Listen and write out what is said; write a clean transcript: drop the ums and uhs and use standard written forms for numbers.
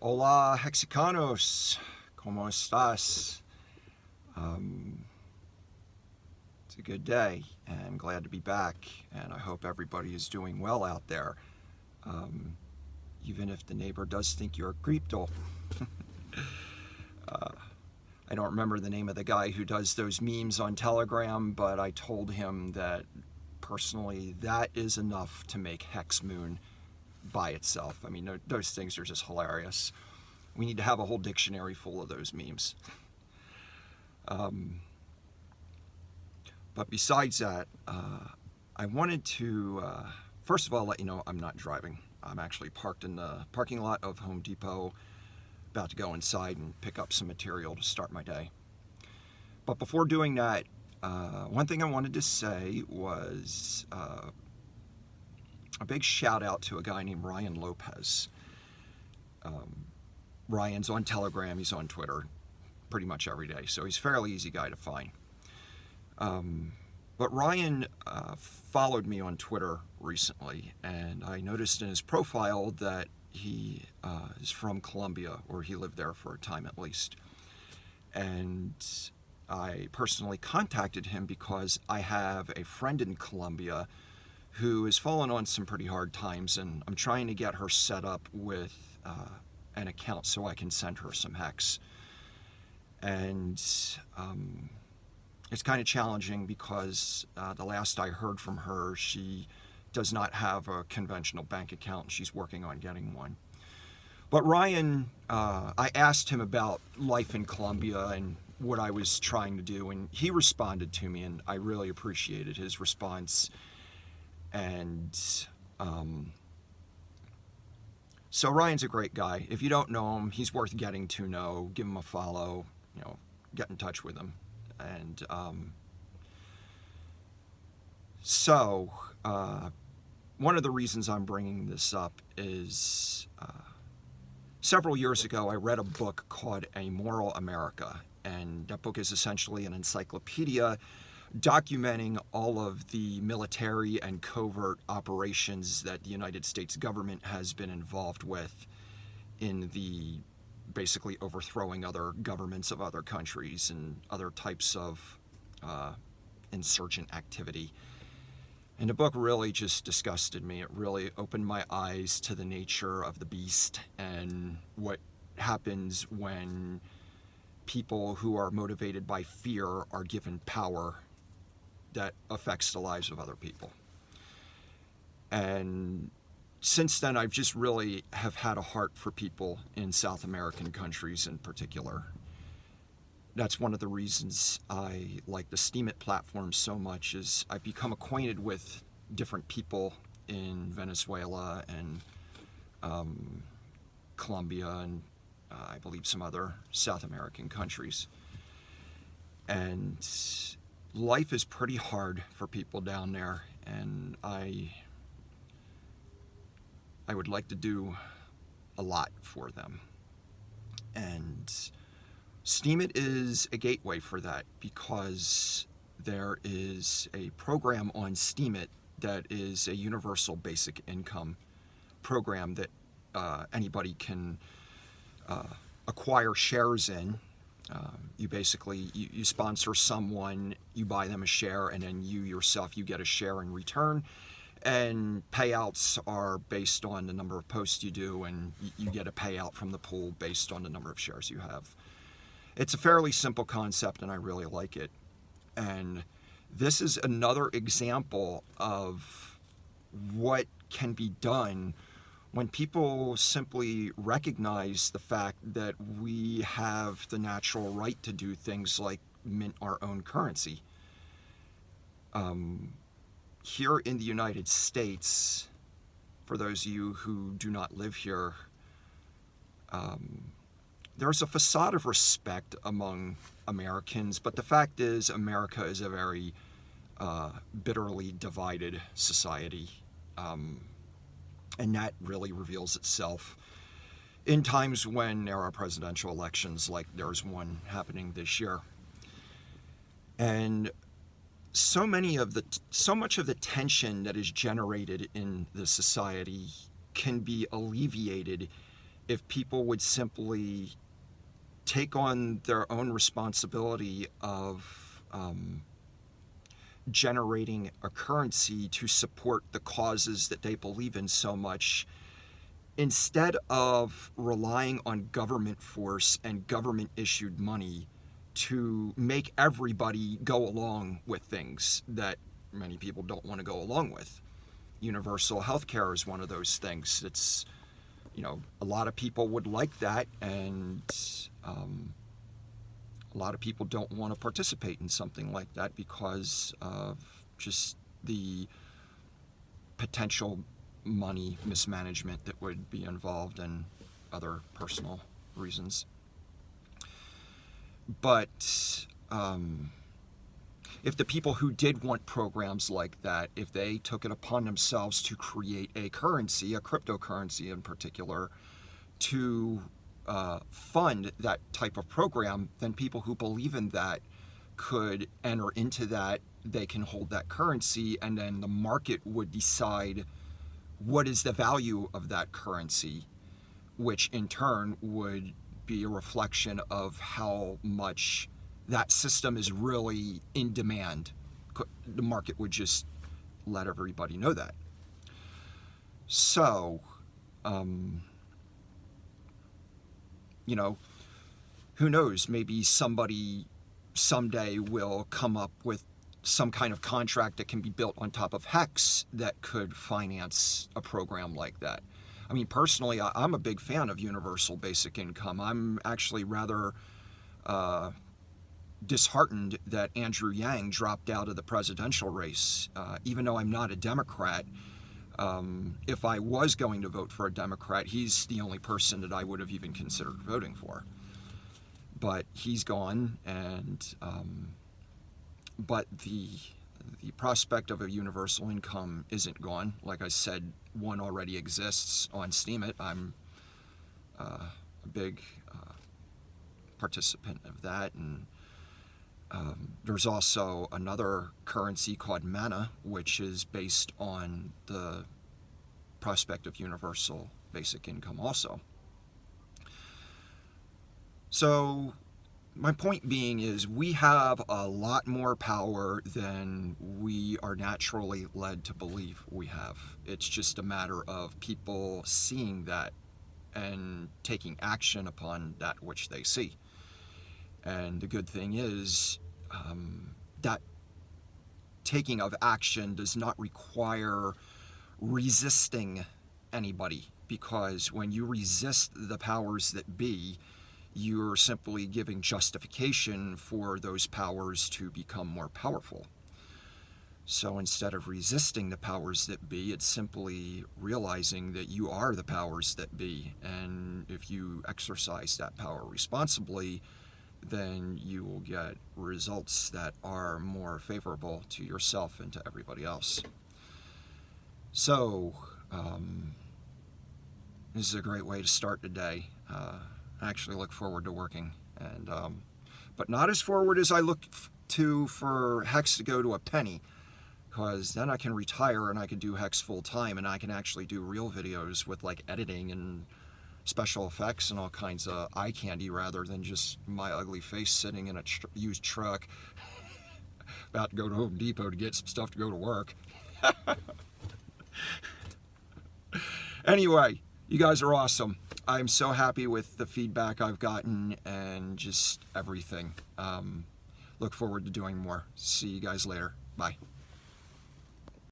Hola, Hexicanos. ¿Cómo estás? It's a good day, and glad to be back, and I hope everybody is doing well out there, even if the neighbor does think you're a creepto. I don't remember the name of the guy who does those memes on Telegram, but I told him that personally that is enough to make Hex Moon by itself. I mean, those things are just hilarious. We need to have a whole dictionary full of those memes. But besides that, I wanted to, first of all, let you know I'm not driving. I'm actually parked in the parking lot of Home Depot, about to go inside and pick up some material to start my day. But before doing that, one thing I wanted to say was a big shout out to a guy named Ryan Lopez. Ryan's on Telegram, he's on Twitter pretty much every day, so he's a fairly easy guy to find. But Ryan followed me on Twitter recently, and I noticed in his profile that he is from Colombia, or he lived there for a time at least. And I personally contacted him because I have a friend in Colombia who has fallen on some pretty hard times, and I'm trying to get her set up with an account so I can send her some Hex. And it's kind of challenging because the last I heard from her, she does not have a conventional bank account, and she's working on getting one. But Ryan, I asked him about life in Colombia and what I was trying to do, and he responded to me, and I really appreciated his response. And so Ryan's a great guy. If you don't know him, he's worth getting to know. Give him a follow, get in touch with him. And so one of the reasons I'm bringing this up is several years ago I read a book called A Moral America, and that book is essentially an encyclopedia documenting all of the military and covert operations that the United States government has been involved with in the basically overthrowing other governments of other countries and other types of insurgent activity. And the book really just disgusted me. It really opened my eyes to the nature of the beast and what happens when people who are motivated by fear are given power that affects the lives of other people. And since then, I've just really have had a heart for people in South American countries in particular. That's one of the reasons I like the Steemit platform so much, is I've become acquainted with different people in Venezuela and Colombia and I believe some other South American countries. And life is pretty hard for people down there, and I would like to do a lot for them. And Steemit is a gateway for that, because there is a program on Steemit that is a universal basic income program that anybody can acquire shares in. You basically, you sponsor someone, you buy them a share, and then you yourself, you get a share in return. And payouts are based on the number of posts you do, and you get a payout from the pool based on the number of shares you have. It's a fairly simple concept, and I really like it. And this is another example of what can be done when people simply recognize the fact that we have the natural right to do things like mint our own currency. Here in the United States, for those of you who do not live here, there's a facade of respect among Americans, but the fact is America is a very bitterly divided society. And that really reveals itself in times when there are presidential elections, like there's one happening this year. And so much of the tension that is generated in the society can be alleviated if people would simply take on their own responsibility of generating a currency to support the causes that they believe in so much, instead of relying on government force and government issued money to make everybody go along with things that many people don't want to go along with. Universal health care is one of those things. It's, a lot of people would like that, and a lot of people don't want to participate in something like that because of just the potential money mismanagement that would be involved and other personal reasons. But if the people who did want programs like that, if they took it upon themselves to create a currency, a cryptocurrency in particular, to fund that type of program, then people who believe in that could enter into that. They can hold that currency, and then the market would decide what is the value of that currency, which in turn would be a reflection of how much that system is really in demand. The market would just let everybody know that. So, who knows? Maybe somebody someday will come up with some kind of contract that can be built on top of Hex that could finance a program like that. I mean, personally, I'm a big fan of universal basic income. I'm actually rather disheartened that Andrew Yang dropped out of the presidential race. Even though I'm not a Democrat, if I was going to vote for a Democrat, he's the only person that I would have even considered voting for. But he's gone, and but the prospect of a universal income isn't gone. Like I said, one already exists on Steemit. I'm a big participant of that, and there's also another currency called Mana, which is based on the prospect of universal basic income also. So my point being is we have a lot more power than we are naturally led to believe we have. It's just a matter of people seeing that and taking action upon that which they see. And the good thing is that taking of action does not require resisting anybody, because when you resist the powers that be, you're simply giving justification for those powers to become more powerful. So instead of resisting the powers that be, it's simply realizing that you are the powers that be, and if you exercise that power responsibly, then you will get results that are more favorable to yourself and to everybody else. So, this is a great way to start the day. I actually look forward to working, and but not as forward as I look to for Hex to go to a penny, because then I can retire and I can do Hex full time, and I can actually do real videos with like editing and special effects and all kinds of eye candy, rather than just my ugly face sitting in a used truck about to go to Home Depot to get some stuff to go to work. Anyway, you guys are awesome. I'm so happy with the feedback I've gotten and just everything. Look forward to doing more. See you guys later. Bye.